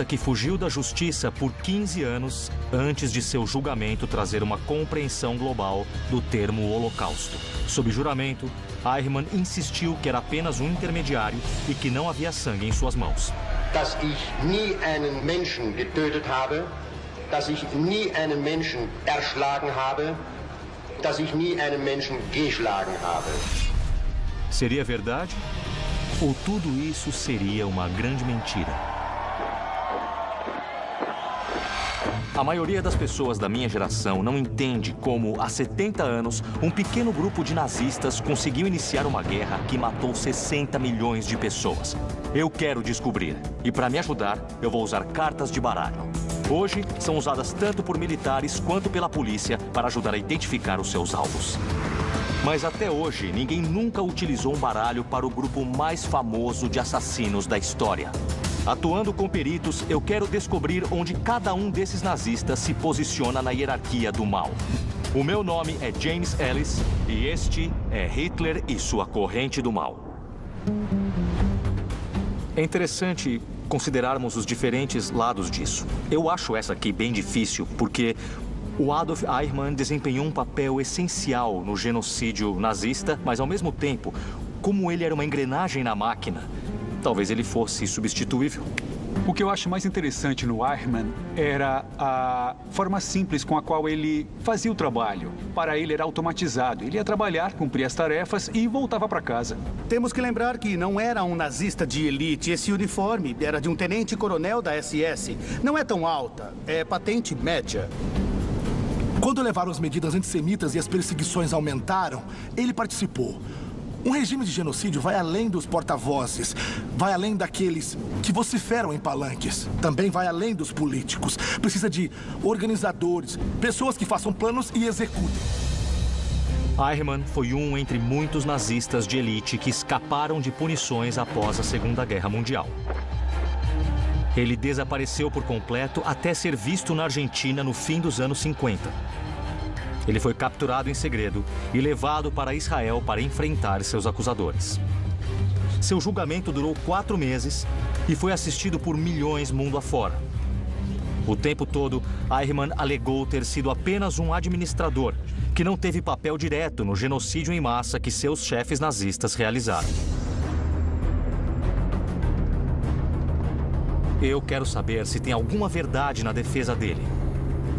que fugiu da justiça por 15 anos antes de seu julgamento trazer uma compreensão global do termo Holocausto. Sob juramento, Eichmann insistiu que era apenas um intermediário e que não havia sangue em suas mãos. Dass ich nie einen Menschen getötet habe, dass ich nie einen Menschen erschlagen habe, dass ich nie einen Menschen geschlagen habe. Seria verdade? Ou tudo isso seria uma grande mentira? A maioria das pessoas da minha geração não entende como, há 70 anos, um pequeno grupo de nazistas conseguiu iniciar uma guerra que matou 60 milhões de pessoas. Eu quero descobrir. E para me ajudar, eu vou usar cartas de baralho. Hoje, são usadas tanto por militares quanto pela polícia para ajudar a identificar os seus alvos. Mas até hoje, ninguém nunca utilizou um baralho para o grupo mais famoso de assassinos da história. Atuando com peritos, eu quero descobrir onde cada um desses nazistas se posiciona na hierarquia do mal. O meu nome é James Ellis e este é Hitler e sua corrente do mal. É interessante considerarmos os diferentes lados disso. Eu acho essa aqui bem difícil, porque o Adolf Eichmann desempenhou um papel essencial no genocídio nazista, mas ao mesmo tempo, como ele era uma engrenagem na máquina, talvez ele fosse substituível. O que eu acho mais interessante no Eichmann era a forma simples com a qual ele fazia o trabalho. Para ele era automatizado. Ele ia trabalhar, cumpria as tarefas e voltava para casa. Temos que lembrar que não era um nazista de elite. Esse uniforme era de um tenente-coronel da SS. Não é tão alta, é patente média. Quando levaram as medidas antissemitas e as perseguições aumentaram, ele participou. Um regime de genocídio vai além dos porta-vozes, vai além daqueles que vociferam em palanques, também vai além dos políticos. Precisa de organizadores, pessoas que façam planos e executem. Eichmann foi um entre muitos nazistas de elite que escaparam de punições após a Segunda Guerra Mundial. Ele desapareceu por completo até ser visto na Argentina no fim dos anos 50. Ele foi capturado em segredo e levado para Israel para enfrentar seus acusadores. Seu julgamento durou 4 meses e foi assistido por milhões mundo afora. O tempo todo, Eichmann alegou ter sido apenas um administrador, que não teve papel direto no genocídio em massa que seus chefes nazistas realizaram. Eu quero saber se tem alguma verdade na defesa dele.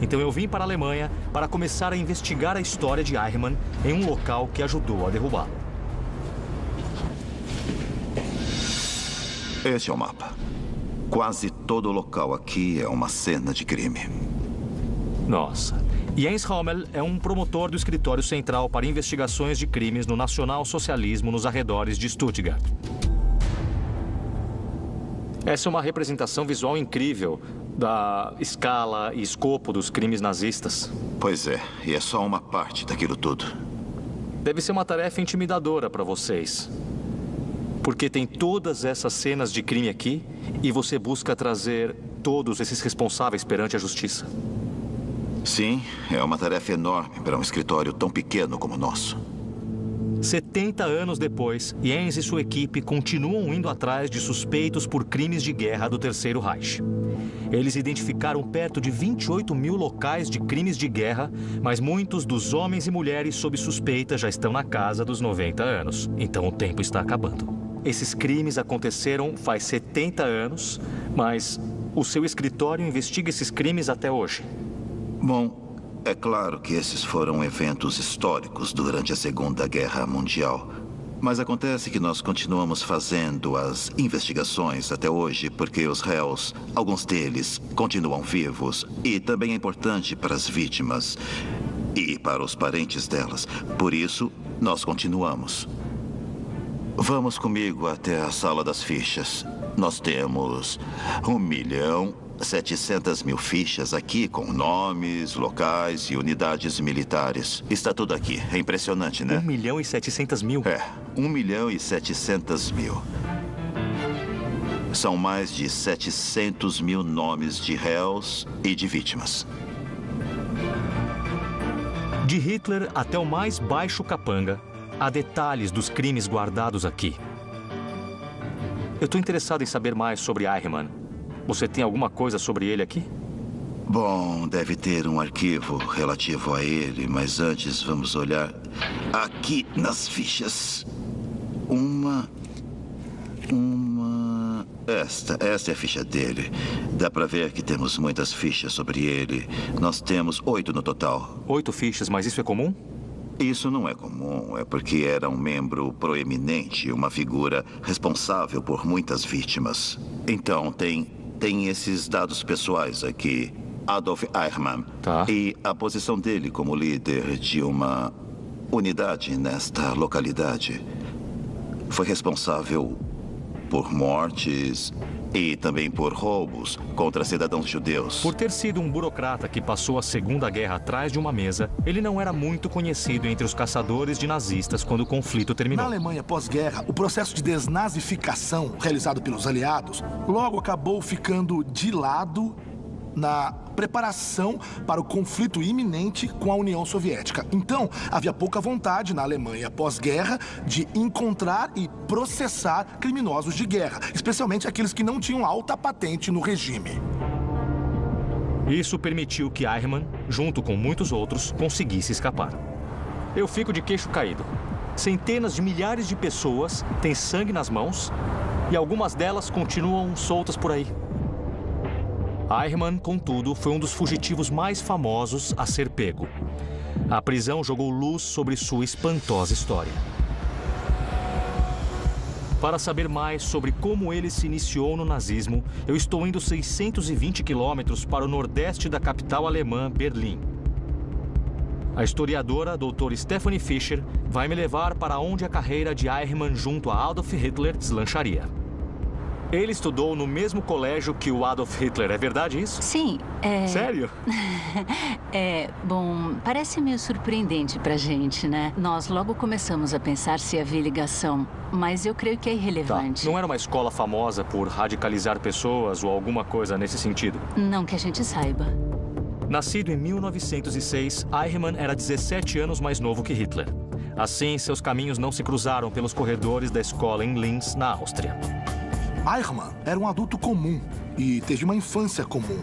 Então eu vim para a Alemanha para começar a investigar a história de Eichmann em um local que ajudou a derrubá-lo. Este é o mapa. Quase todo local aqui é uma cena de crime. Nossa. Jens Rommel é um promotor do Escritório Central para Investigações de Crimes no Nacional-Socialismo nos arredores de Stuttgart. Essa é uma representação visual incrível da escala e escopo dos crimes nazistas. Pois é, e é só uma parte daquilo tudo. Deve ser uma tarefa intimidadora para vocês. Porque tem todas essas cenas de crime aqui e você busca trazer todos esses responsáveis perante a justiça. Sim, é uma tarefa enorme para um escritório tão pequeno como o nosso. 70 anos depois, Jens e sua equipe continuam indo atrás de suspeitos por crimes de guerra do Terceiro Reich. Eles identificaram perto de 28 mil locais de crimes de guerra, mas muitos dos homens e mulheres sob suspeita já estão na casa dos 90 anos. Então o tempo está acabando. Esses crimes aconteceram faz 70 anos, mas o seu escritório investiga esses crimes até hoje. Bom, é claro que esses foram eventos históricos durante a Segunda Guerra Mundial. Mas acontece que nós continuamos fazendo as investigações até hoje porque os réus, alguns deles, continuam vivos. E também é importante para as vítimas e para os parentes delas. Por isso, nós continuamos. Vamos comigo até a sala das fichas. Nós temos 1.700.000 fichas aqui com nomes, locais e unidades militares. Está tudo aqui. É impressionante, né? 1.700.000? É, 1.700.000. São mais de 700.000 nomes de réus e de vítimas. De Hitler até o mais baixo capanga, há detalhes dos crimes guardados aqui. Eu estou interessado em saber mais sobre Eichmann. Você tem alguma coisa sobre ele aqui? Bom, deve ter um arquivo relativo a ele, mas antes vamos olhar aqui nas fichas. Esta é a ficha dele. Dá pra ver que temos muitas fichas sobre ele. Nós temos 8 no total. 8 fichas, mas isso é comum? Isso não é comum, é porque era um membro proeminente, uma figura responsável por muitas vítimas. Então, tem esses dados pessoais aqui. Adolf Eichmann. Tá. E a posição dele como líder de uma unidade nesta localidade. Foi responsável por mortes e também por roubos contra cidadãos judeus. Por ter sido um burocrata que passou a Segunda Guerra atrás de uma mesa, ele não era muito conhecido entre os caçadores de nazistas quando o conflito Na terminou. Alemanha pós-guerra, o processo de desnazificação realizado pelos aliados logo acabou ficando de lado na preparação para o conflito iminente com a União Soviética. Então, havia pouca vontade na Alemanha pós-guerra de encontrar e processar criminosos de guerra, especialmente aqueles que não tinham alta patente no regime. Isso permitiu que Eichmann, junto com muitos outros, conseguisse escapar. Eu fico de queixo caído. Centenas de milhares de pessoas têm sangue nas mãos e algumas delas continuam soltas por aí. Eichmann, contudo, foi um dos fugitivos mais famosos a ser pego. A prisão jogou luz sobre sua espantosa história. Para saber mais sobre como ele se iniciou no nazismo, eu estou indo 620 quilômetros para o nordeste da capital alemã, Berlim. A historiadora Dr. Stephanie Fischer vai me levar para onde a carreira de Eichmann junto a Adolf Hitler deslancharia. Ele estudou no mesmo colégio que o Adolf Hitler, é verdade isso? Sim, Sério? Bom, parece meio surpreendente pra gente, né? Nós logo começamos a pensar se havia ligação, mas eu creio que é Tá. irrelevante. Não era uma escola famosa por radicalizar pessoas ou alguma coisa nesse sentido? Não que a gente saiba. Nascido em 1906, Eichmann era 17 anos mais novo que Hitler. Assim, seus caminhos não se cruzaram pelos corredores da escola em Linz, na Áustria. Eichmann era um adulto comum e teve uma infância comum.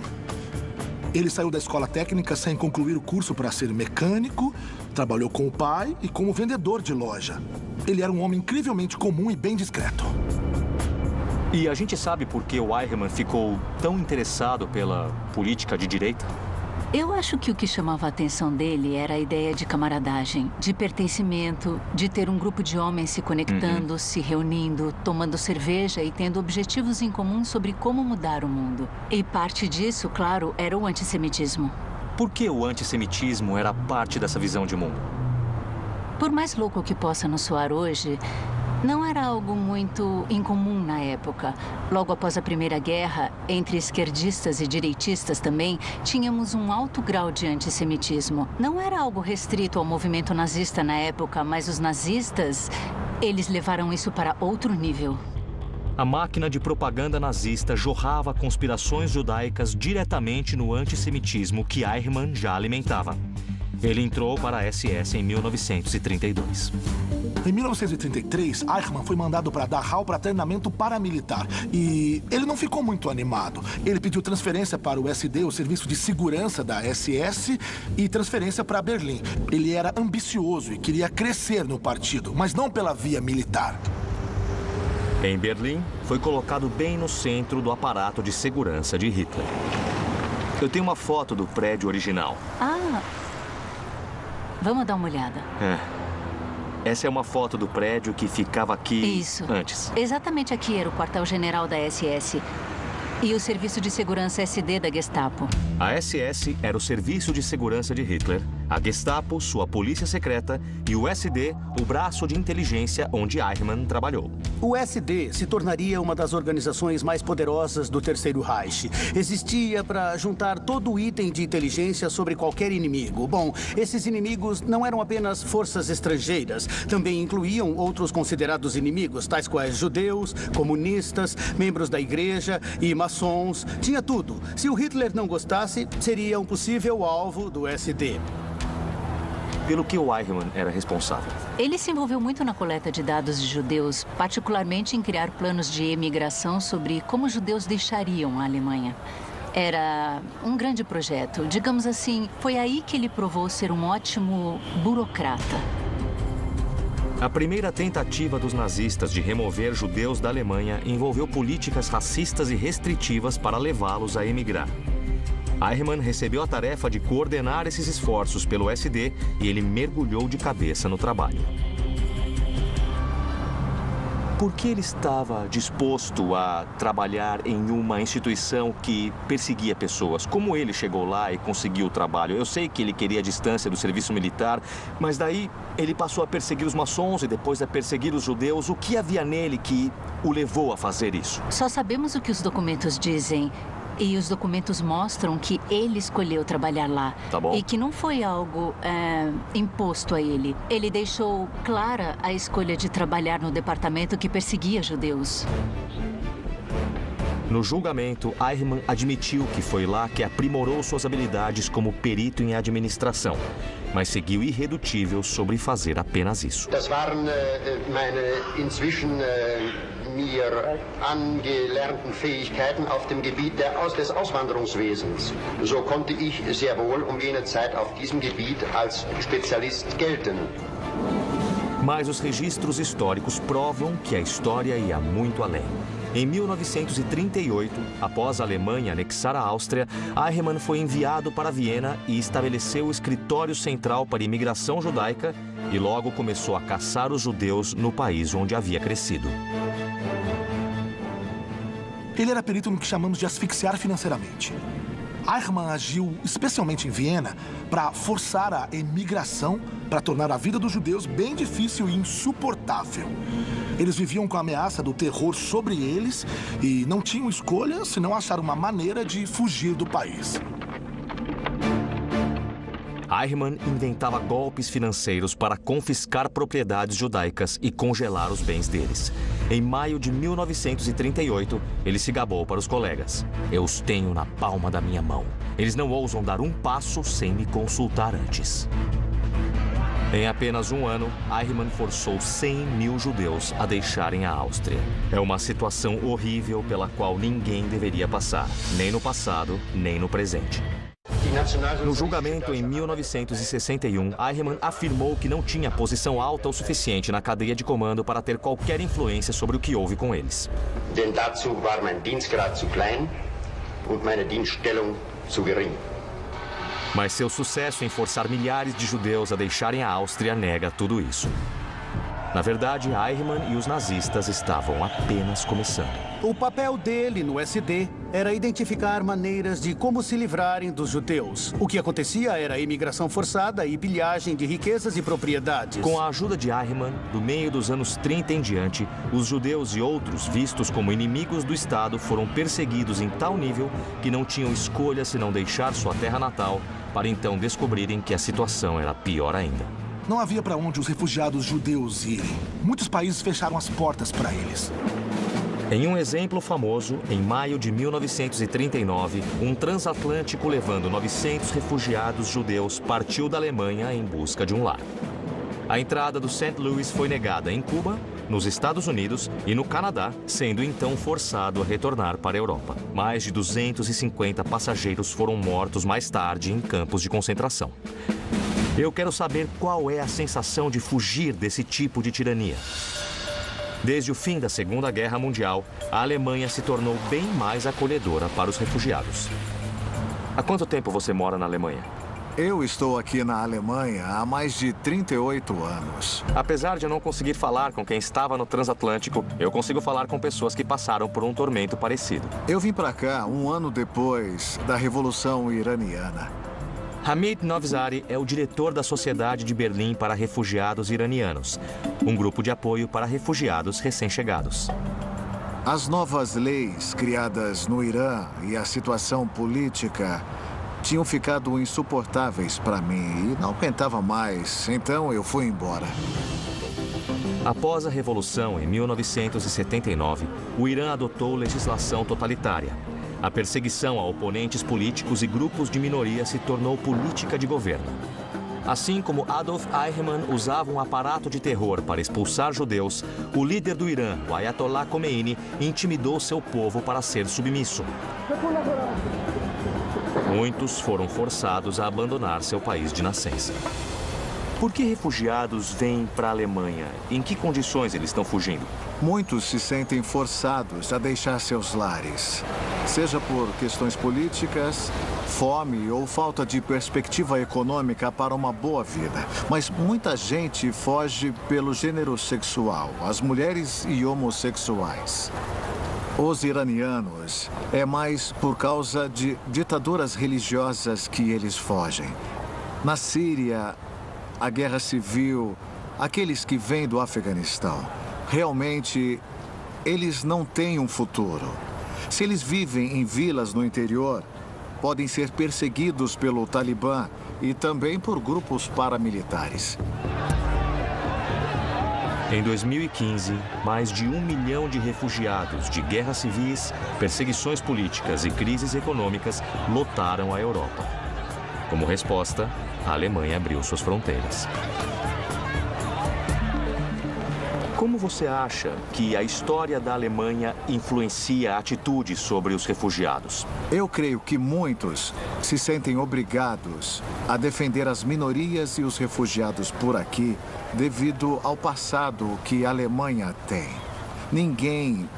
Ele saiu da escola técnica sem concluir o curso para ser mecânico, trabalhou com o pai e como vendedor de loja. Ele era um homem incrivelmente comum e bem discreto. E a gente sabe por que o Eichmann ficou tão interessado pela política de direita? Eu acho que o que chamava a atenção dele era a ideia de camaradagem, de pertencimento, de ter um grupo de homens se conectando, se reunindo, tomando cerveja e tendo objetivos em comum sobre como mudar o mundo. E parte disso, claro, era o antissemitismo. Por que o antissemitismo era parte dessa visão de mundo? Por mais louco que possa nos soar hoje, não era algo muito incomum na época. Logo após a Primeira Guerra, entre esquerdistas e direitistas também, tínhamos um alto grau de antissemitismo. Não era algo restrito ao movimento nazista na época, mas os nazistas, eles levaram isso para outro nível. A máquina de propaganda nazista jorrava conspirações judaicas diretamente no antissemitismo que Eichmann já alimentava. Ele entrou para a SS em 1932. Em 1933, Eichmann foi mandado para Dachau para treinamento paramilitar. E ele não ficou muito animado. Ele pediu transferência para o SD, o Serviço de Segurança da SS, e transferência para Berlim. Ele era ambicioso e queria crescer no partido, mas não pela via militar. Em Berlim, foi colocado bem no centro do aparato de segurança de Hitler. Eu tenho uma foto do prédio original. Vamos dar uma olhada. Essa é uma foto do prédio que ficava aqui Isso. antes. Exatamente aqui era o quartel-general da SS e o Serviço de Segurança SD da Gestapo. A SS era o Serviço de Segurança de Hitler, a Gestapo, sua polícia secreta, e o SD, o braço de inteligência onde Eichmann trabalhou. O SD se tornaria uma das organizações mais poderosas do Terceiro Reich. Existia para juntar todo o item de inteligência sobre qualquer inimigo. Bom, esses inimigos não eram apenas forças estrangeiras. Também incluíam outros considerados inimigos, tais quais judeus, comunistas, membros da igreja e maçons. Tinha tudo. Se o Hitler não gostasse, seria um possível alvo do SD. pelo que o Eichmann era responsável. Ele se envolveu muito na coleta de dados de judeus, particularmente em criar planos de emigração sobre como os judeus deixariam a Alemanha. Era um grande projeto. Digamos assim, foi aí que ele provou ser um ótimo burocrata. A primeira tentativa dos nazistas de remover judeus da Alemanha envolveu políticas racistas e restritivas para levá-los a emigrar. Eichmann recebeu a tarefa de coordenar esses esforços pelo SD e ele mergulhou de cabeça no trabalho. Por que ele estava disposto a trabalhar em uma instituição que perseguia pessoas? Como ele chegou lá e conseguiu o trabalho? Eu sei que ele queria a distância do serviço militar, mas daí ele passou a perseguir os maçons e depois a perseguir os judeus. O que havia nele que o levou a fazer isso? Só sabemos o que os documentos dizem. E os documentos mostram que ele escolheu trabalhar lá. Tá bom. E que não foi algo imposto a ele. Ele deixou clara a escolha de trabalhar no departamento que perseguia judeus. No julgamento, Eichmann admitiu que foi lá que aprimorou suas habilidades como perito em administração, mas seguiu irredutível sobre fazer apenas isso. Das waren meine inzwischen mir angelernten Fähigkeiten auf dem Gebiet des Auswanderungswesens. So konnte ich sehr wohl jene Zeit auf diesem Gebiet als Spezialist gelten. Mas os registros históricos provam que a história ia muito além. Em 1938, após a Alemanha anexar a Áustria, Eichmann foi enviado para Viena e estabeleceu o escritório central para a imigração judaica e logo começou a caçar os judeus no país onde havia crescido. Ele era perito no que chamamos de asfixiar financeiramente. Eichmann agiu especialmente em Viena para forçar a emigração, para tornar a vida dos judeus bem difícil e insuportável. Eles viviam com a ameaça do terror sobre eles e não tinham escolha senão achar uma maneira de fugir do país. Eichmann inventava golpes financeiros para confiscar propriedades judaicas e congelar os bens deles. Em maio de 1938, ele se gabou para os colegas. Eu os tenho na palma da minha mão. Eles não ousam dar um passo sem me consultar antes. Em apenas um ano, Eichmann forçou 100 mil judeus a deixarem a Áustria. É uma situação horrível pela qual ninguém deveria passar, nem no passado, nem no presente. No julgamento em 1961, Eichmann afirmou que não tinha posição alta o suficiente na cadeia de comando para ter qualquer influência sobre o que houve com eles. Denn dazu war mein Dienstgrad zu klein und meine Dienststellung zu gering. Mas seu sucesso em forçar milhares de judeus a deixarem a Áustria nega tudo isso. Na verdade, Eichmann e os nazistas estavam apenas começando. O papel dele no SD era identificar maneiras de como se livrarem dos judeus. O que acontecia era a imigração forçada e pilhagem de riquezas e propriedades. Com a ajuda de Eichmann, do meio dos anos 30 em diante, os judeus e outros vistos como inimigos do Estado foram perseguidos em tal nível que não tinham escolha senão deixar sua terra natal para então descobrirem que a situação era pior ainda. Não havia para onde os refugiados judeus irem. Muitos países fecharam as portas para eles. Em um exemplo famoso, em maio de 1939, um transatlântico levando 900 refugiados judeus partiu da Alemanha em busca de um lar. A entrada do St. Louis foi negada em Cuba, nos Estados Unidos e no Canadá, sendo então forçado a retornar para a Europa. Mais de 250 passageiros foram mortos mais tarde em campos de concentração. Eu quero saber qual é a sensação de fugir desse tipo de tirania. Desde o fim da Segunda Guerra Mundial, a Alemanha se tornou bem mais acolhedora para os refugiados. Há quanto tempo você mora na Alemanha? Eu estou aqui na Alemanha há mais de 38 anos. Apesar de eu não conseguir falar com quem estava no transatlântico, eu consigo falar com pessoas que passaram por um tormento parecido. Eu vim para cá um ano depois da Revolução Iraniana. Hamid Novzari é o diretor da Sociedade de Berlim para Refugiados Iranianos, um grupo de apoio para refugiados recém-chegados. As novas leis criadas no Irã e a situação política tinham ficado insuportáveis para mim e não aguentava mais, então eu fui embora. Após a Revolução, em 1979, o Irã adotou legislação totalitária. A perseguição a oponentes políticos e grupos de minoria se tornou política de governo. Assim como Adolf Eichmann usava um aparato de terror para expulsar judeus, o líder do Irã, o Ayatollah Khomeini, intimidou seu povo para ser submisso. Muitos foram forçados a abandonar seu país de nascença. Por que refugiados vêm para a Alemanha? Em que condições eles estão fugindo? Muitos se sentem forçados a deixar seus lares, seja por questões políticas, fome ou falta de perspectiva econômica para uma boa vida. Mas muita gente foge pelo gênero sexual, as mulheres e homossexuais. Os iranianos é mais por causa de ditaduras religiosas que eles fogem. Na Síria, a guerra civil, aqueles que vêm do Afeganistão, realmente, eles não têm um futuro. Se eles vivem em vilas no interior, podem ser perseguidos pelo Talibã e também por grupos paramilitares. Em 2015, mais de 1 milhão de refugiados de guerras civis, perseguições políticas e crises econômicas lotaram a Europa. Como resposta, a Alemanha abriu suas fronteiras. Como você acha que a história da Alemanha influencia a atitude sobre os refugiados? Eu creio que muitos se sentem obrigados a defender as minorias e os refugiados por aqui devido ao passado que a Alemanha tem. Ninguém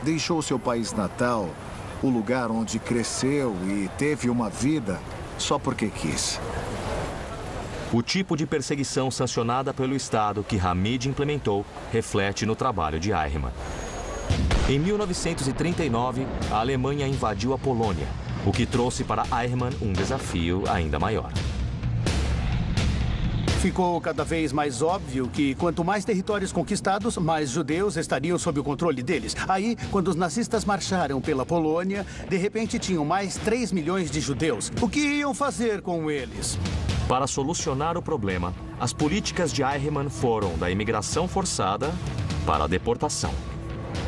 deixou seu país natal, o lugar onde cresceu e teve uma vida, só porque quis. O tipo de perseguição sancionada pelo Estado que Hamid implementou reflete no trabalho de Eichmann. Em 1939, a Alemanha invadiu a Polônia, o que trouxe para Eichmann um desafio ainda maior. Ficou cada vez mais óbvio que quanto mais territórios conquistados, mais judeus estariam sob o controle deles. Aí, quando os nazistas marcharam pela Polônia, de repente tinham mais 3 milhões de judeus. O que iam fazer com eles? Para solucionar o problema, as políticas de Eichmann foram da imigração forçada para a deportação.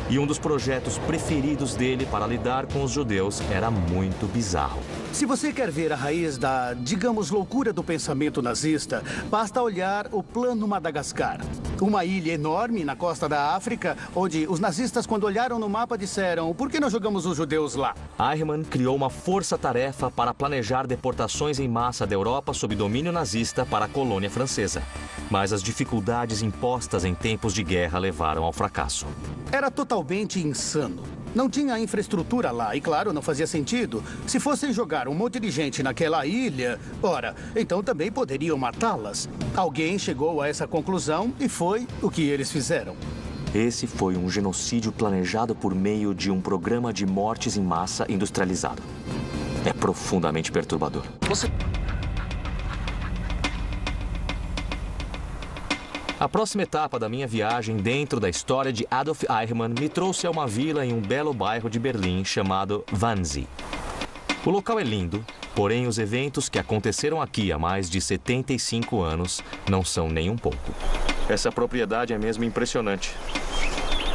E um dos projetos preferidos dele para lidar com os judeus era muito bizarro. Se você quer ver a raiz da, digamos, loucura do pensamento nazista, basta olhar o Plano Madagascar. Uma ilha enorme na costa da África, onde os nazistas, quando olharam no mapa, disseram: por que não jogamos os judeus lá? Eichmann criou uma força-tarefa para planejar deportações em massa da Europa sob domínio nazista para a colônia francesa. Mas as dificuldades impostas em tempos de guerra levaram ao fracasso. Era totalmente insano. Não tinha infraestrutura lá e, claro, não fazia sentido. Se fossem jogar um monte de gente naquela ilha, ora, então também poderiam matá-las. Alguém chegou a essa conclusão e foi o que eles fizeram. Esse foi um genocídio planejado por meio de um programa de mortes em massa industrializado. É profundamente perturbador. A próxima etapa da minha viagem dentro da história de Adolf Eichmann me trouxe a uma vila em um belo bairro de Berlim chamado Wannsee. O local é lindo, porém os eventos que aconteceram aqui há mais de 75 anos não são nem um pouco. Essa propriedade é mesmo impressionante.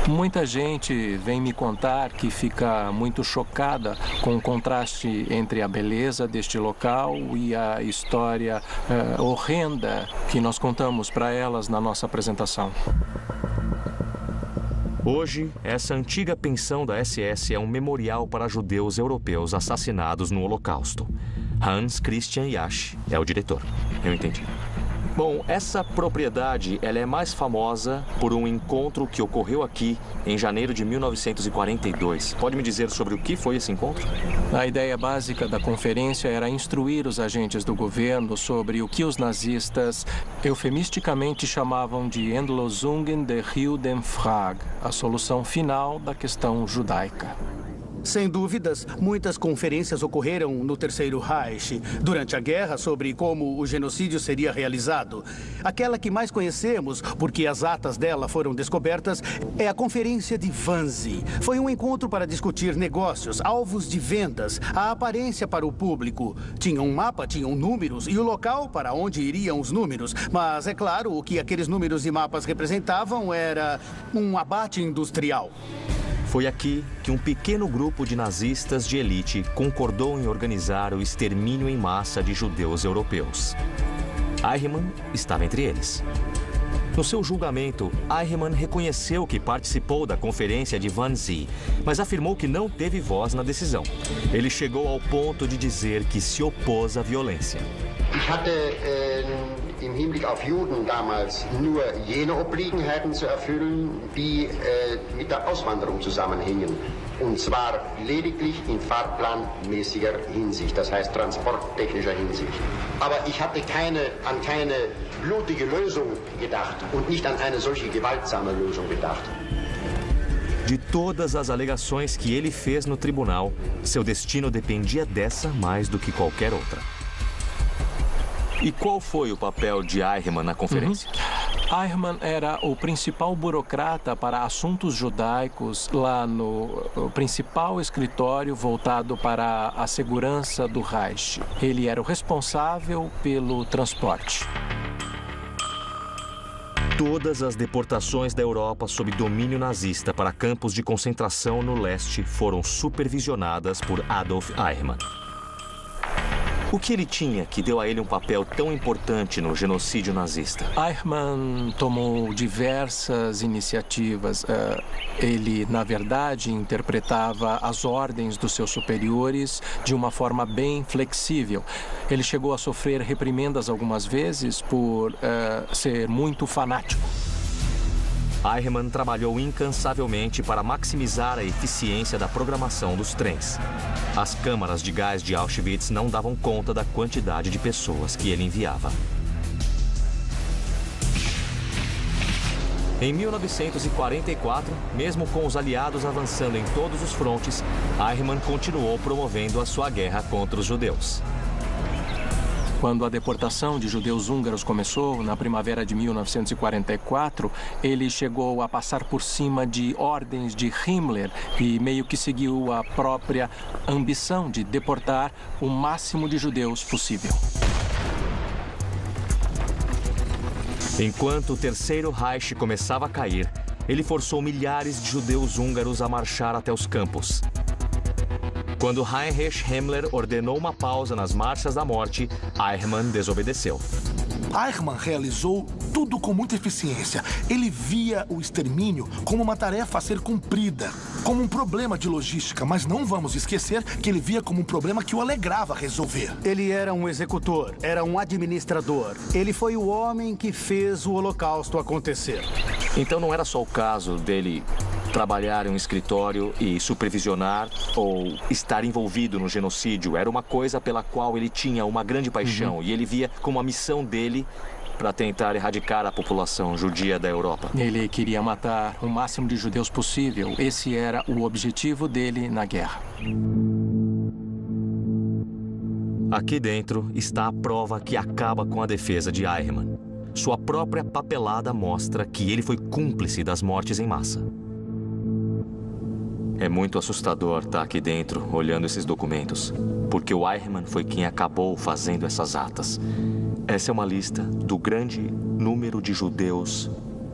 Muita gente vem me contar que fica muito chocada com o contraste entre a beleza deste local e a história horrenda que nós contamos para elas na nossa apresentação. Hoje, essa antiga pensão da SS é um memorial para judeus europeus assassinados no Holocausto. Hans Christian Jasch é o diretor. Eu entendi. Bom, essa propriedade ela é mais famosa por um encontro que ocorreu aqui em janeiro de 1942. Pode me dizer sobre o que foi esse encontro? A ideia básica da conferência era instruir os agentes do governo sobre o que os nazistas eufemisticamente chamavam de Endlösung der Judenfrage, a solução final da questão judaica. Sem dúvidas, muitas conferências ocorreram no Terceiro Reich durante a guerra sobre como o genocídio seria realizado. Aquela que mais conhecemos, porque as atas dela foram descobertas, é a Conferência de Wannsee. Foi um encontro para discutir negócios, alvos de vendas, a aparência para o público. Tinha um mapa, tinham números e o local para onde iriam os números. Mas, é claro, o que aqueles números e mapas representavam era um abate industrial. Foi aqui que um pequeno grupo de nazistas de elite concordou em organizar o extermínio em massa de judeus europeus. Eichmann estava entre eles. No seu julgamento, Eichmann reconheceu que participou da conferência de Wannsee, mas afirmou que não teve voz na decisão. Ele chegou ao ponto de dizer que se opôs à violência. Ich hatte im Hinblick auf Juden damals nur jene Obliegenheiten zu erfüllen, die mit der Auswanderung zusammenhingen. Und zwar lediglich in fahrplanmäßiger Hinsicht, das heißt transporttechnischer Hinsicht. Aber ich hatte an keine blutige Lösung gedacht und nicht an eine solche gewaltsame Lösung gedacht. De todas as alegações que ele fez no tribunal, seu destino dependia dessa mais do que qualquer outra. E qual foi o papel de Eichmann na conferência? Eichmann era o principal burocrata para assuntos judaicos lá no principal escritório voltado para a segurança do Reich. Ele era o responsável pelo transporte. Todas as deportações da Europa sob domínio nazista para campos de concentração no leste foram supervisionadas por Adolf Eichmann. O que ele tinha que deu a ele um papel tão importante no genocídio nazista? Eichmann tomou diversas iniciativas. Ele, na verdade, interpretava as ordens dos seus superiores de uma forma bem flexível. Ele chegou a sofrer reprimendas algumas vezes por ser muito fanático. Eichmann trabalhou incansavelmente para maximizar a eficiência da programação dos trens. As câmaras de gás de Auschwitz não davam conta da quantidade de pessoas que ele enviava. Em 1944, mesmo com os aliados avançando em todos os frontes, Eichmann continuou promovendo a sua guerra contra os judeus. Quando a deportação de judeus húngaros começou, na primavera de 1944, ele chegou a passar por cima de ordens de Himmler e meio que seguiu a própria ambição de deportar o máximo de judeus possível. Enquanto o Terceiro Reich começava a cair, ele forçou milhares de judeus húngaros a marchar até os campos. Quando Heinrich Himmler ordenou uma pausa nas marchas da morte, Eichmann desobedeceu. Eichmann realizou tudo com muita eficiência. Ele via o extermínio como uma tarefa a ser cumprida, como um problema de logística, mas não vamos esquecer que ele via como um problema que o alegrava resolver. Ele era um executor, era um administrador. Ele foi o homem que fez o Holocausto acontecer. Então não era só o caso dele trabalhar em um escritório e supervisionar ou estar envolvido no genocídio. Era uma coisa pela qual ele tinha uma grande paixão e ele via como a missão dele para tentar erradicar a população judia da Europa. Ele queria matar o máximo de judeus possível. Esse era o objetivo dele na guerra. Aqui dentro está a prova que acaba com a defesa de Eichmann. Sua própria papelada mostra que ele foi cúmplice das mortes em massa. É muito assustador estar aqui dentro, olhando esses documentos, porque o Eichmann foi quem acabou fazendo essas atas. Essa é uma lista do grande número de judeus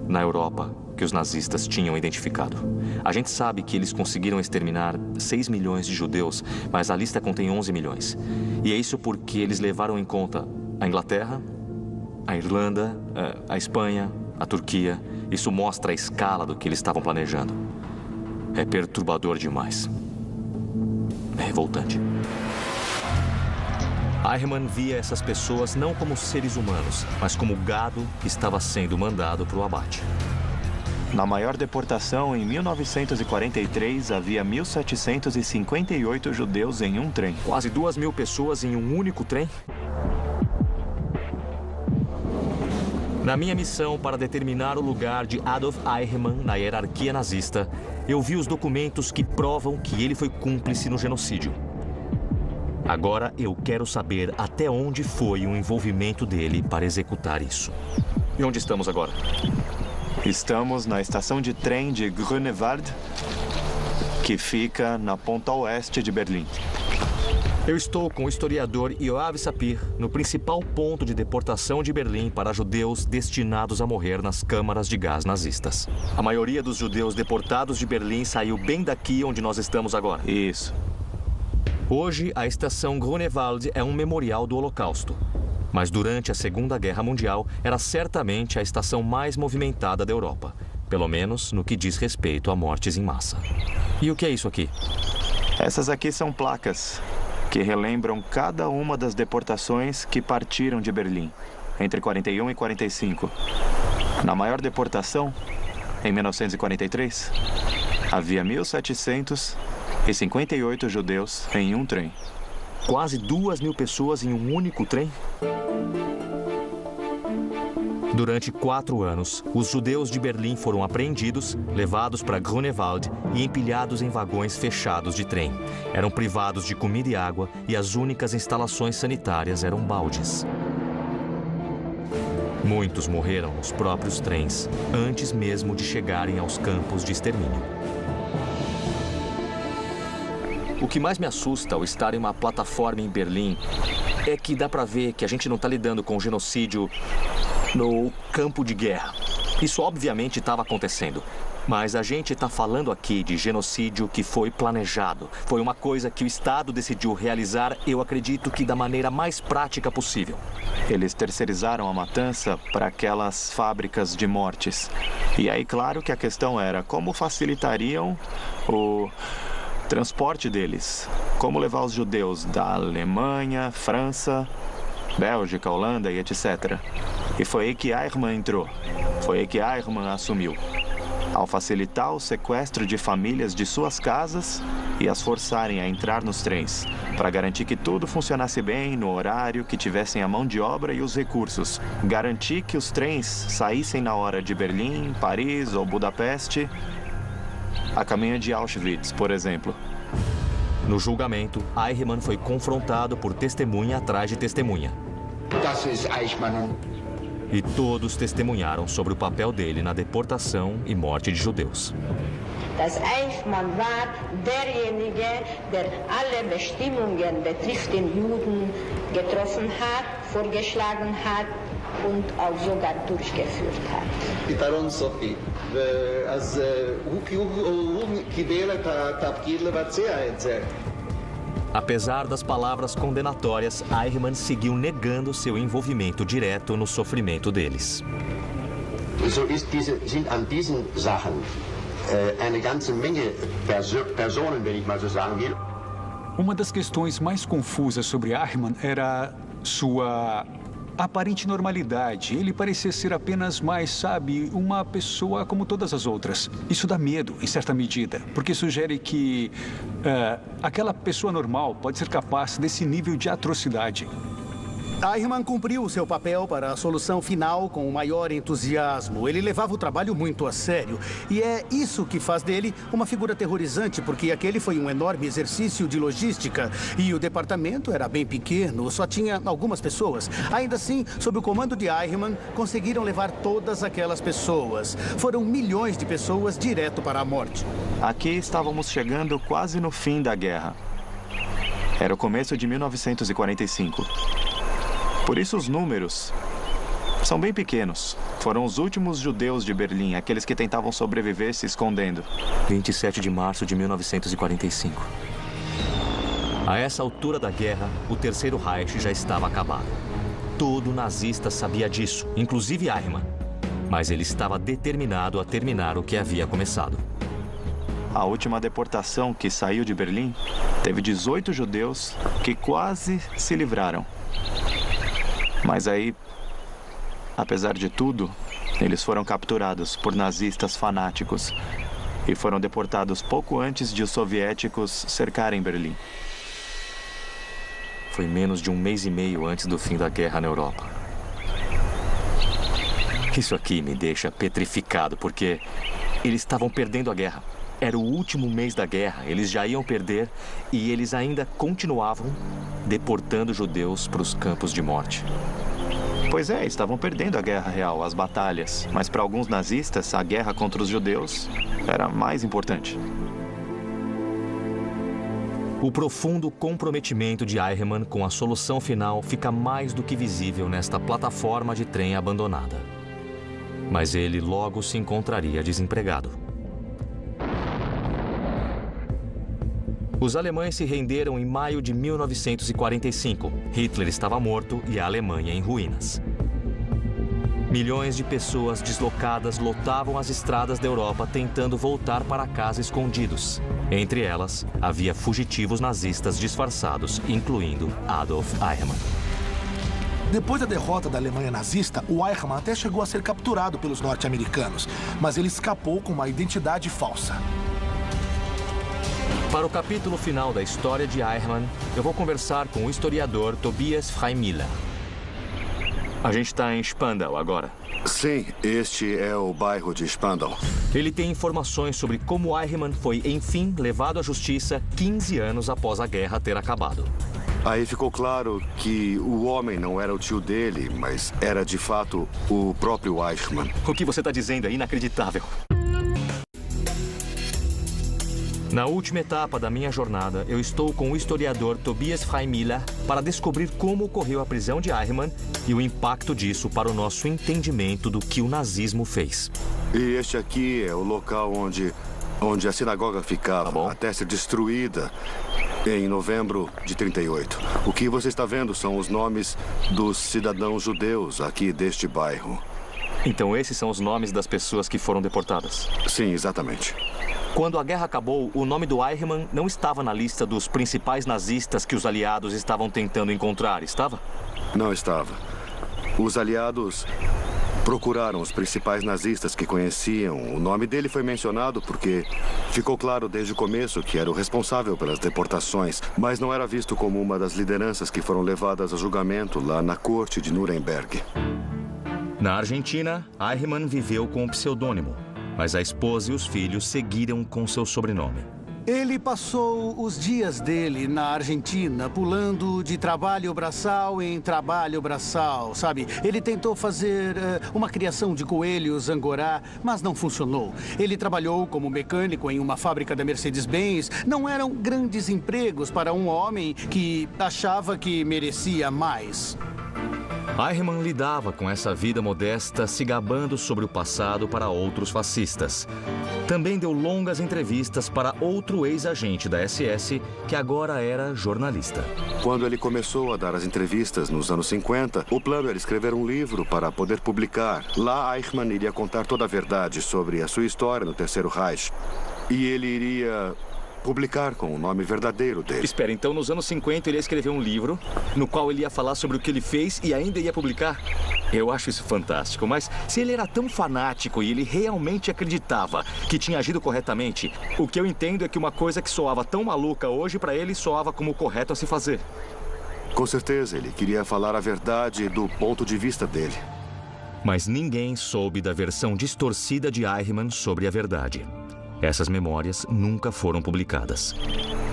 na Europa que os nazistas tinham identificado. A gente sabe que eles conseguiram exterminar 6 milhões de judeus, mas a lista contém 11 milhões. E é isso porque eles levaram em conta a Inglaterra, a Irlanda, a Espanha, a Turquia. Isso mostra a escala do que eles estavam planejando. É perturbador demais. É revoltante. Eichmann via essas pessoas não como seres humanos, mas como gado que estava sendo mandado para o abate. Na maior deportação, em 1943, havia 1.758 judeus em um trem. Quase 2.000 pessoas em um único trem? Na minha missão para determinar o lugar de Adolf Eichmann na hierarquia nazista, eu vi os documentos que provam que ele foi cúmplice no genocídio. Agora eu quero saber até onde foi o envolvimento dele para executar isso. E onde estamos agora? Estamos na estação de trem de Grunewald, que fica na ponta oeste de Berlim. Eu estou com o historiador Yoav Sapir no principal ponto de deportação de Berlim para judeus destinados a morrer nas câmaras de gás nazistas. A maioria dos judeus deportados de Berlim saiu bem daqui onde nós estamos agora. Isso. Hoje, a estação Grunewald é um memorial do Holocausto. Mas durante a Segunda Guerra Mundial, era certamente a estação mais movimentada da Europa. Pelo menos no que diz respeito a mortes em massa. E o que é isso aqui? Essas aqui são placas que relembram cada uma das deportações que partiram de Berlim, entre 41 e 45. Na maior deportação, em 1943, havia 1.758 judeus em um trem. Quase 2.000 pessoas em um único trem? Durante 4 anos, os judeus de Berlim foram apreendidos, levados para Grunewald e empilhados em vagões fechados de trem. Eram privados de comida e água e as únicas instalações sanitárias eram baldes. Muitos morreram nos próprios trens, antes mesmo de chegarem aos campos de extermínio. O que mais me assusta ao estar em uma plataforma em Berlim é que dá para ver que a gente não está lidando com genocídio no campo de guerra. Isso obviamente estava acontecendo. Mas a gente está falando aqui de genocídio que foi planejado. Foi uma coisa que o Estado decidiu realizar, eu acredito que da maneira mais prática possível. Eles terceirizaram a matança para aquelas fábricas de mortes. E aí, claro que a questão era como facilitariam o transporte deles. Como levar os judeus da Alemanha, França, Bélgica, Holanda e etc. E foi aí que Eichmann entrou. Foi aí que Eichmann assumiu. Ao facilitar o sequestro de famílias de suas casas e as forçarem a entrar nos trens, para garantir que tudo funcionasse bem no horário, que tivessem a mão de obra e os recursos. Garantir que os trens saíssem na hora de Berlim, Paris ou Budapeste, a caminho de Auschwitz, por exemplo. No julgamento, Eichmann foi confrontado por testemunha atrás de testemunha. Das ist Eichmann. E todos testemunharam sobre o papel dele na deportação e morte de judeus. dass Eichmann war derjenige, der alle Bestimmungen betreffend Juden getroffen hat, vorgeschlagen hat und auch sogar durchgeführt hat. פתרון סופי. אז הוא קיבל את התפקיד לבצע את זה. Apesar das palavras condenatórias, Eichmann seguiu negando seu envolvimento direto no sofrimento deles. Sind an diesen Sachen eine ganze Menge Personen, wenn ich mal so sagen will. Uma das questões mais confusas sobre Eichmann era sua aparente normalidade. Ele parecia ser apenas mais, sabe, uma pessoa como todas as outras. Isso dá medo, em certa medida, porque sugere que aquela pessoa normal pode ser capaz desse nível de atrocidade. Eichmann cumpriu o seu papel para a solução final com o maior entusiasmo. Ele levava o trabalho muito a sério. E é isso que faz dele uma figura aterrorizante, porque aquele foi um enorme exercício de logística. E o departamento era bem pequeno, só tinha algumas pessoas. Ainda assim, sob o comando de Eichmann, conseguiram levar todas aquelas pessoas. Foram milhões de pessoas direto para a morte. Aqui estávamos chegando quase no fim da guerra. Era o começo de 1945. Por isso os números são bem pequenos. Foram os últimos judeus de Berlim, aqueles que tentavam sobreviver se escondendo. 27 de março de 1945. A essa altura da guerra, o Terceiro Reich já estava acabado. Todo nazista sabia disso, inclusive Eichmann. Mas ele estava determinado a terminar o que havia começado. A última deportação que saiu de Berlim teve 18 judeus que quase se livraram. Mas aí, apesar de tudo, eles foram capturados por nazistas fanáticos e foram deportados pouco antes de os soviéticos cercarem Berlim. Foi menos de um mês e meio antes do fim da guerra na Europa. Isso aqui me deixa petrificado, porque eles estavam perdendo a guerra. Era o último mês da guerra, eles já iam perder e eles ainda continuavam deportando judeus para os campos de morte. Pois é, estavam perdendo a guerra real, as batalhas. Mas para alguns nazistas, a guerra contra os judeus era mais importante. O profundo comprometimento de Eichmann com a solução final fica mais do que visível nesta plataforma de trem abandonada. Mas ele logo se encontraria desempregado. Os alemães se renderam em maio de 1945. Hitler estava morto e a Alemanha em ruínas. Milhões de pessoas deslocadas lotavam as estradas da Europa tentando voltar para casa escondidos. Entre elas, havia fugitivos nazistas disfarçados, incluindo Adolf Eichmann. Depois da derrota da Alemanha nazista, o Eichmann até chegou a ser capturado pelos norte-americanos, mas ele escapou com uma identidade falsa. Para o capítulo final da história de Eichmann, eu vou conversar com o historiador Tobias Freimiller. A gente está em Spandau agora. Sim, este é o bairro de Spandau. Ele tem informações sobre como Eichmann foi, enfim, levado à justiça 15 anos após a guerra ter acabado. Aí ficou claro que o homem não era o tio dele, mas era de fato o próprio Eichmann. O que você está dizendo é inacreditável. Na última etapa da minha jornada, eu estou com o historiador Tobias Freimiller para descobrir como ocorreu a prisão de Eichmann e o impacto disso para o nosso entendimento do que o nazismo fez. E este aqui é o local onde a sinagoga ficava, até ser destruída em novembro de 38. O que você está vendo são os nomes dos cidadãos judeus aqui deste bairro. Então esses são os nomes das pessoas que foram deportadas? Sim, exatamente. Quando a guerra acabou, o nome do Eichmann não estava na lista dos principais nazistas que os aliados estavam tentando encontrar, estava? Não estava. Os aliados procuraram os principais nazistas que conheciam. O nome dele foi mencionado porque ficou claro desde o começo que era o responsável pelas deportações, mas não era visto como uma das lideranças que foram levadas a julgamento lá na corte de Nuremberg. Na Argentina, Eichmann viveu com um pseudônimo, mas a esposa e os filhos seguiram com seu sobrenome. Ele passou os dias dele na Argentina, pulando de trabalho braçal em trabalho braçal, sabe? Ele tentou fazer uma criação de coelhos angorá, mas não funcionou. Ele trabalhou como mecânico em uma fábrica da Mercedes-Benz. Não eram grandes empregos para um homem que achava que merecia mais. Eichmann lidava com essa vida modesta, se gabando sobre o passado para outros fascistas. Também deu longas entrevistas para outro ex-agente da SS, que agora era jornalista. Quando ele começou a dar as entrevistas nos anos 50, o plano era escrever um livro para poder publicar. Lá, Eichmann iria contar toda a verdade sobre a sua história no Terceiro Reich. E ele iria publicar com o nome verdadeiro dele. Espera, então nos anos 50 ele ia escrever um livro no qual ele ia falar sobre o que ele fez e ainda ia publicar? Eu acho isso fantástico, mas se ele era tão fanático e ele realmente acreditava que tinha agido corretamente, o que eu entendo é que uma coisa que soava tão maluca hoje para ele soava como o correto a se fazer. Com certeza, ele queria falar a verdade do ponto de vista dele. Mas ninguém soube da versão distorcida de Eichmann sobre a verdade. Essas memórias nunca foram publicadas.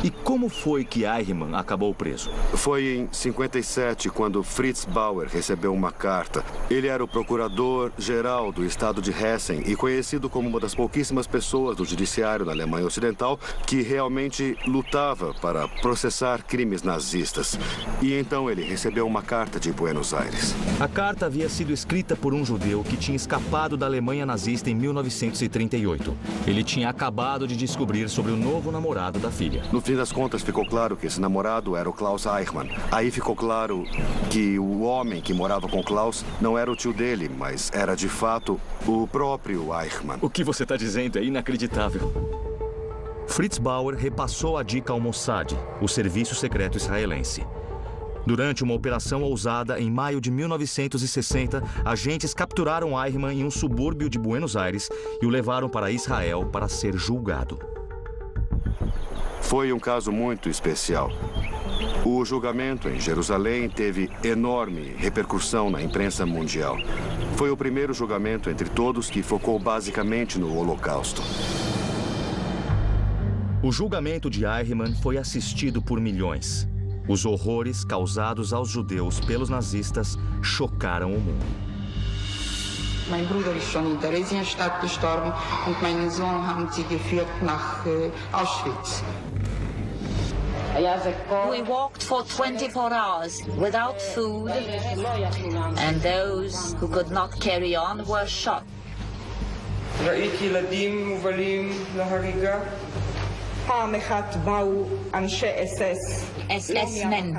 E como foi que Eichmann acabou preso? Foi em 57, quando Fritz Bauer recebeu uma carta. Ele era o procurador-geral do estado de Hessen e conhecido como uma das pouquíssimas pessoas do judiciário na Alemanha Ocidental que realmente lutava para processar crimes nazistas. E então ele recebeu uma carta de Buenos Aires. A carta havia sido escrita por um judeu que tinha escapado da Alemanha nazista em 1938. Ele tinha acabado de descobrir sobre o novo namorado da filha. No fim das contas, ficou claro que esse namorado era o Klaus Eichmann. Aí ficou claro que o homem que morava com Klaus não era o tio dele, mas era de fato o próprio Eichmann. O que você está dizendo é inacreditável. Fritz Bauer repassou a dica ao Mossad, o serviço secreto israelense. Durante uma operação ousada, em maio de 1960, agentes capturaram Eichmann em um subúrbio de Buenos Aires e o levaram para Israel para ser julgado. Foi um caso muito especial. O julgamento em Jerusalém teve enorme repercussão na imprensa mundial. Foi o primeiro julgamento entre todos que focou basicamente no Holocausto. O julgamento de Eichmann foi assistido por milhões. Os horrores causados aos judeus pelos nazistas chocaram o mundo. Mein Bruder ist schon in Theresienstadt gestorben und meinen Sohn haben sie geführt nach Auschwitz. We walked for 24 hours without food, and those who could not carry on were shot. SS men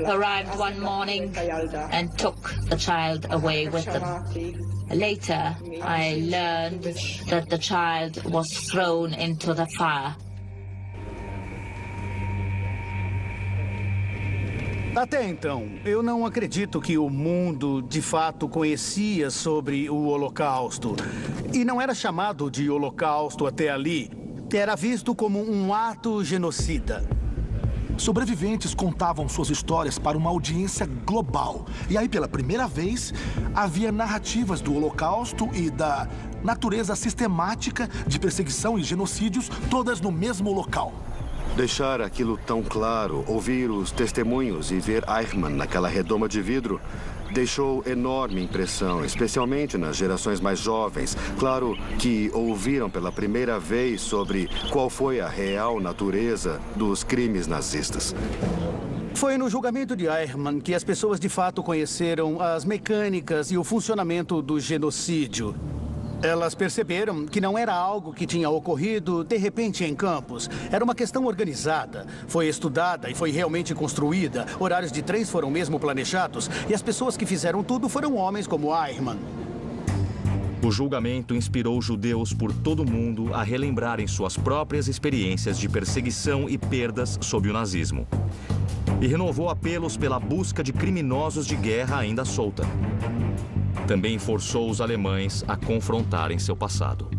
arrived one morning and took the child away with them. Later, I learned that the child was thrown into the fire. Até então, eu não acredito que o mundo, de fato, conhecia sobre o Holocausto. E não era chamado de Holocausto até ali. Era visto como um ato genocida. Sobreviventes contavam suas histórias para uma audiência global. E aí, pela primeira vez, havia narrativas do Holocausto e da natureza sistemática de perseguição e genocídios, todas no mesmo local. Deixar aquilo tão claro, ouvir os testemunhos e ver Eichmann naquela redoma de vidro, deixou enorme impressão, especialmente nas gerações mais jovens. Claro que ouviram pela primeira vez sobre qual foi a real natureza dos crimes nazistas. Foi no julgamento de Eichmann que as pessoas de fato conheceram as mecânicas e o funcionamento do genocídio. Elas perceberam que não era algo que tinha ocorrido de repente em campos. Era uma questão organizada. Foi estudada e foi realmente construída. Horários de trens foram mesmo planejados. E as pessoas que fizeram tudo foram homens como Eichmann. O julgamento inspirou judeus por todo o mundo a relembrarem suas próprias experiências de perseguição e perdas sob o nazismo. E renovou apelos pela busca de criminosos de guerra ainda solta. Também forçou os alemães a confrontarem seu passado.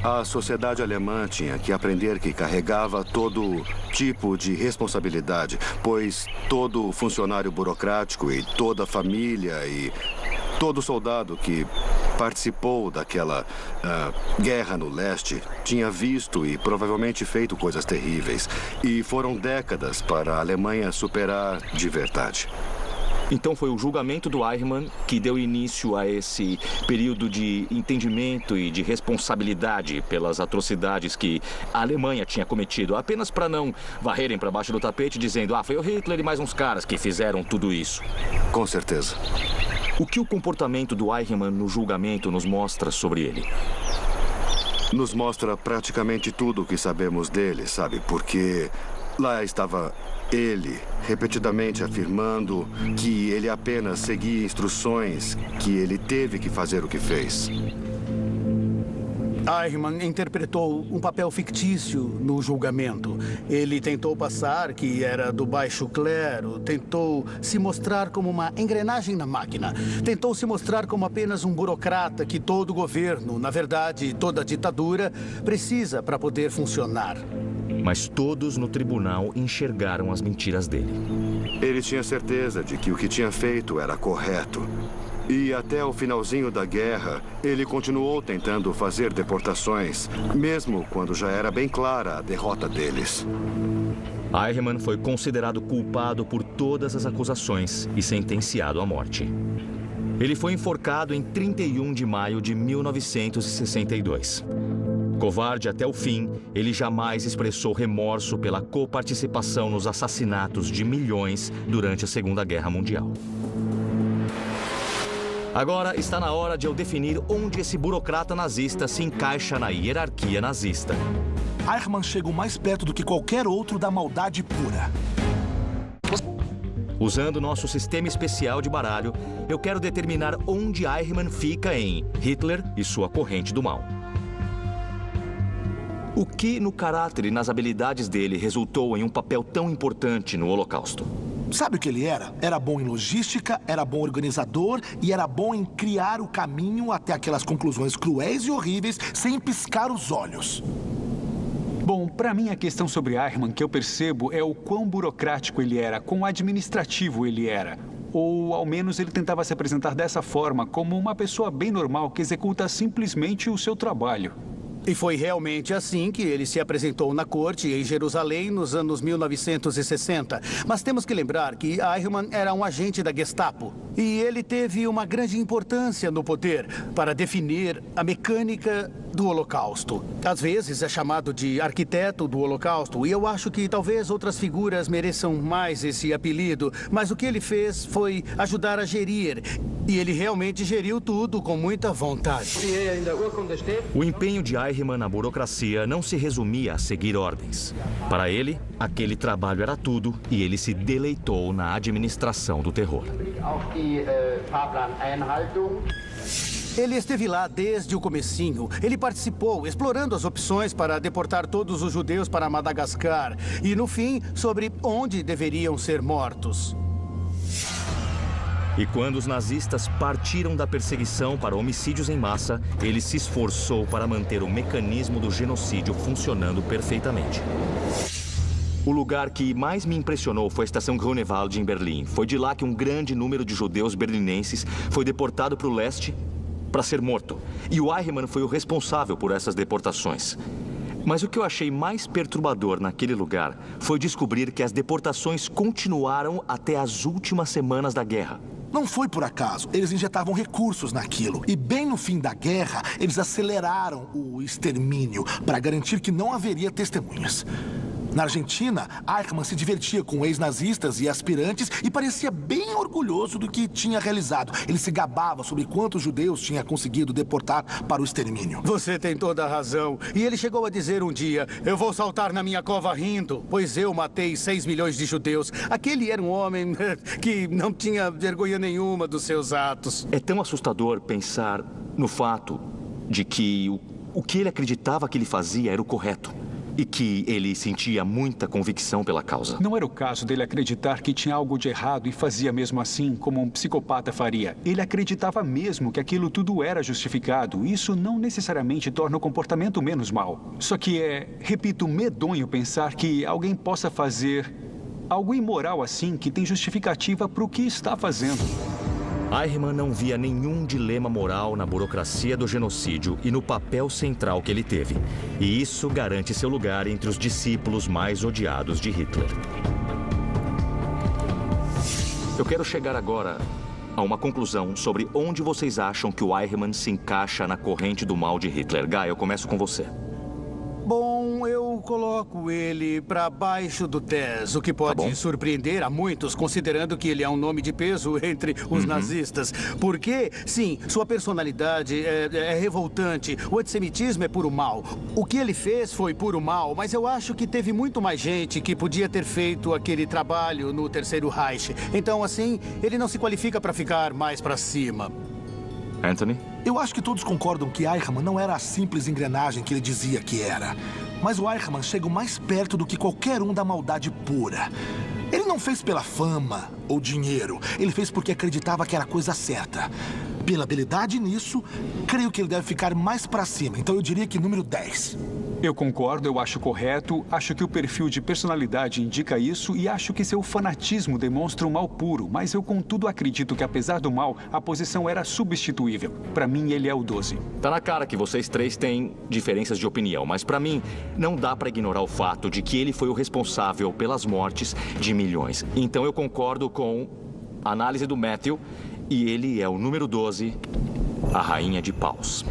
A sociedade alemã tinha que aprender que carregava todo tipo de responsabilidade, pois todo funcionário burocrático e toda família e todo soldado que participou daquela guerra no leste tinha visto e provavelmente feito coisas terríveis. E foram décadas para a Alemanha superar de verdade. Então foi o julgamento do Eichmann que deu início a esse período de entendimento e de responsabilidade pelas atrocidades que a Alemanha tinha cometido, apenas para não varrerem para baixo do tapete dizendo foi o Hitler e mais uns caras que fizeram tudo isso. Com certeza. O que o comportamento do Eichmann no julgamento nos mostra sobre ele? Nos mostra praticamente tudo o que sabemos dele, sabe? Porque lá estava ele, repetidamente afirmando que ele apenas seguia instruções, que ele teve que fazer o que fez. Eichmann interpretou um papel fictício no julgamento. Ele tentou passar que era do baixo clero, tentou se mostrar como uma engrenagem na máquina, tentou se mostrar como apenas um burocrata que todo governo, na verdade, toda ditadura, precisa para poder funcionar. Mas todos no tribunal enxergaram as mentiras dele. Ele tinha certeza de que o que tinha feito era correto. E até o finalzinho da guerra, ele continuou tentando fazer deportações, mesmo quando já era bem clara a derrota deles. Eichmann foi considerado culpado por todas as acusações e sentenciado à morte. Ele foi enforcado em 31 de maio de 1962. Covarde até o fim, ele jamais expressou remorso pela coparticipação nos assassinatos de milhões durante a Segunda Guerra Mundial. Agora está na hora de eu definir onde esse burocrata nazista se encaixa na hierarquia nazista. Eichmann chega o mais perto do que qualquer outro da maldade pura. Usando nosso sistema especial de baralho, eu quero determinar onde Eichmann fica em Hitler e sua corrente do mal. O que no caráter e nas habilidades dele resultou em um papel tão importante no Holocausto? Sabe o que ele era? Era bom em logística, era bom organizador e era bom em criar o caminho até aquelas conclusões cruéis e horríveis sem piscar os olhos. Bom, para mim a questão sobre Eichmann que eu percebo é o quão burocrático ele era, quão administrativo ele era. Ou, ao menos, ele tentava se apresentar dessa forma, como uma pessoa bem normal que executa simplesmente o seu trabalho. E foi realmente assim que ele se apresentou na corte em Jerusalém nos anos 1960. Mas temos que lembrar que Eichmann era um agente da Gestapo. E ele teve uma grande importância no poder para definir a mecânica do Holocausto. Às vezes é chamado de arquiteto do Holocausto, e eu acho que talvez outras figuras mereçam mais esse apelido, mas o que ele fez foi ajudar a gerir, e ele realmente geriu tudo com muita vontade. O empenho de Eichmann na burocracia não se resumia a seguir ordens. Para ele, aquele trabalho era tudo, e ele se deleitou na administração do terror. Ele esteve lá desde o comecinho. Ele participou, explorando as opções para deportar todos os judeus para Madagascar. E, no fim, sobre onde deveriam ser mortos. E quando os nazistas partiram da perseguição para homicídios em massa, ele se esforçou para manter o mecanismo do genocídio funcionando perfeitamente. O lugar que mais me impressionou foi a estação Grunewald, em Berlim. Foi de lá que um grande número de judeus berlinenses foi deportado para o leste para ser morto. E o Eichmann foi o responsável por essas deportações. Mas o que eu achei mais perturbador naquele lugar foi descobrir que as deportações continuaram até as últimas semanas da guerra. Não foi por acaso. Eles injetavam recursos naquilo. E bem no fim da guerra, eles aceleraram o extermínio para garantir que não haveria testemunhas. Na Argentina, Eichmann se divertia com ex-nazistas e aspirantes e parecia bem orgulhoso do que tinha realizado. Ele se gabava sobre quantos judeus tinha conseguido deportar para o extermínio. Você tem toda a razão. E ele chegou a dizer um dia: eu vou saltar na minha cova rindo, pois eu matei 6 milhões de judeus. Aquele era um homem que não tinha vergonha nenhuma dos seus atos. É tão assustador pensar no fato de que o que ele acreditava que ele fazia era o correto. E que ele sentia muita convicção pela causa. Não era o caso dele acreditar que tinha algo de errado e fazia mesmo assim, como um psicopata faria. Ele acreditava mesmo que aquilo tudo era justificado. Isso não necessariamente torna o comportamento menos mau. Só que repito, medonho pensar que alguém possa fazer algo imoral assim que tem justificativa para o que está fazendo. Eichmann não via nenhum dilema moral na burocracia do genocídio e no papel central que ele teve. E isso garante seu lugar entre os discípulos mais odiados de Hitler. Eu quero chegar agora a uma conclusão sobre onde vocês acham que o Eichmann se encaixa na corrente do mal de Hitler. Guy, eu começo com você. Bom, eu coloco ele para baixo do Tess, o que pode surpreender a muitos, considerando que ele é um nome de peso entre os nazistas. Porque, sim, sua personalidade é revoltante, o antissemitismo é puro mal. O que ele fez foi puro mal, mas eu acho que teve muito mais gente que podia ter feito aquele trabalho no Terceiro Reich. Então, assim, ele não se qualifica para ficar mais para cima. Anthony? Eu acho que todos concordam que Eichmann não era a simples engrenagem que ele dizia que era. Mas o Eichmann chega mais perto do que qualquer um da maldade pura. Ele não fez pela fama ou dinheiro. Ele fez porque acreditava que era a coisa certa. Pela habilidade nisso, creio que ele deve ficar mais pra cima. Então eu diria que número 10. Eu concordo, eu acho correto. Acho que o perfil de personalidade indica isso e acho que seu fanatismo demonstra um mal puro. Mas eu, contudo, acredito que, apesar do mal, a posição era substituível. Pra mim, ele é o 12. Tá na cara que vocês três têm diferenças de opinião, mas pra mim, não dá pra ignorar o fato de que ele foi o responsável pelas mortes de milhões. Então eu concordo com a análise do Matthew e ele é o número 12, a rainha de paus.